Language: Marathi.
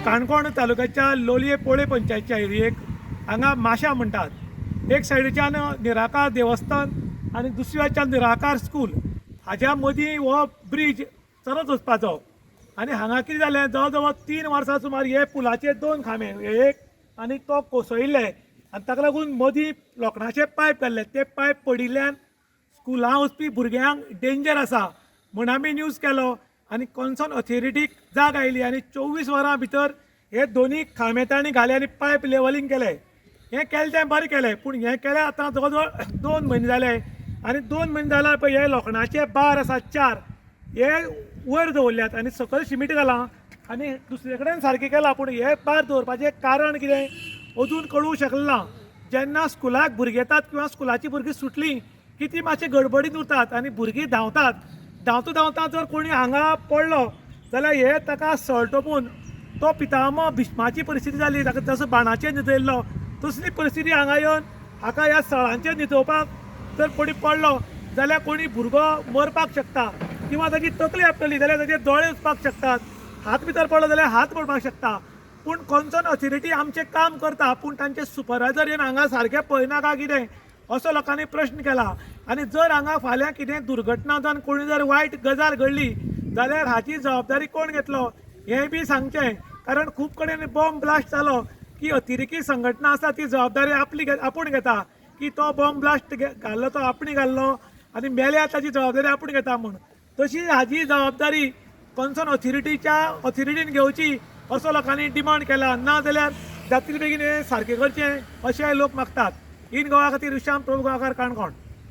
काणकोण तालुक्याच्या लोलये पोळे पंचायतच्या एरियेक हांगा माशा म्हणटात। एक सायडीच्यान निराकार देवस्थान आनी दुसऱ्याच्यान निराकार स्कूल, हाज्या मदीं हो ब्रिज चलत वचपाचो। आनी हांगा कितें जालें, जवळ जवळ 3 वर्सां सुमार हे पुलाचे 2 खांबे, एक आनी तो कोसळिल्ले, आनी ताका लागून मदीं लोखणाचे पायप घाल्ले। ते पायप पडिल्ल्यान स्कुलां वचपी भुरग्यांक डेंजर आसा म्हूण आमी न्यूज केलो आनी कॉन्सर्न ऑथॉरिटीक जाग आयली आनी 24 वरां भितर हे दोनी खांबे तांणी घाले आनी पायप लेवलिंग केलें। हें केलें तें बरें केलें, पूण हें केलें आतां जवळ जवळ 2 म्हयने जाले आनी 2 म्हयने जाल्यार पळय हे लोखणाचे बार आसात 4 हे वयर दवरल्यात आनी सकयल शिमीट घालां आनी दुसरे कडेन सारकें केलां, पूण हे बार दवरपाचें कारण कितें अजून कळूंक शकलें ना। जेन्ना स्कुलाक भुरगीं येतात किंवा स्कुलाची भुरगीं सुटलीं की ती मातशी गडबडीत उरतात आनी भुरगीं धांवतात। धांवता जर कोणी हांगा पडलो जाल्यार हे ताका सळटोपून तो पितामह भिष्माची परिस्थिती जाली। ताका जसो बाणाचेर न्हिदयल्लो तसली परिस्थिती हांगा येवन हाका ह्या सळांचेर न्हिदोवपाक जर कोणी पडलो जाल्यार कोणी भुरगो मरपाक शकता किंवा ताची तकली आपटली जाल्यार ताचे दोळे वचपाक शकतात, हात भितर पडलो जाल्यार हात पडपाक शकता। पूण कॉन्सर्न ऑथॉरिटी आमचें काम करता, पूण तांचे सुपरवायझर येवन हांगा सारकें पळयना काय कितें असो लोकांनी प्रश्न केला। आनी जर हांगा फाल्यां कितें दुर्घटना जावन कोणी जर वायट गजाल घडली जाल्यार हाची जबाबदारी कोण घेतलो हें बी सांगचें। कारण खूब कडेन बॉम्ब ब्लास्ट जालो की अतिरेकी संघटना आसा ती जबाबदारी आपूण घेता की तो बॉम्ब ब्लास्ट घाल्लो तो आपणी घाल्लो आनी मेल्यार ताची जबाबदारी आपूण घेता म्हूण। तशी हाची जबाबदारी कॉन्सर्न ऑथॉरिटीन घेवची असो लोकांनी डिमांड केला। ना जाल्यार जातले बेगीन हें सारकें करचें अशें लोक मागतात। इन गोवा खातीर विशाम प्रभू गांवकार, काणकोण।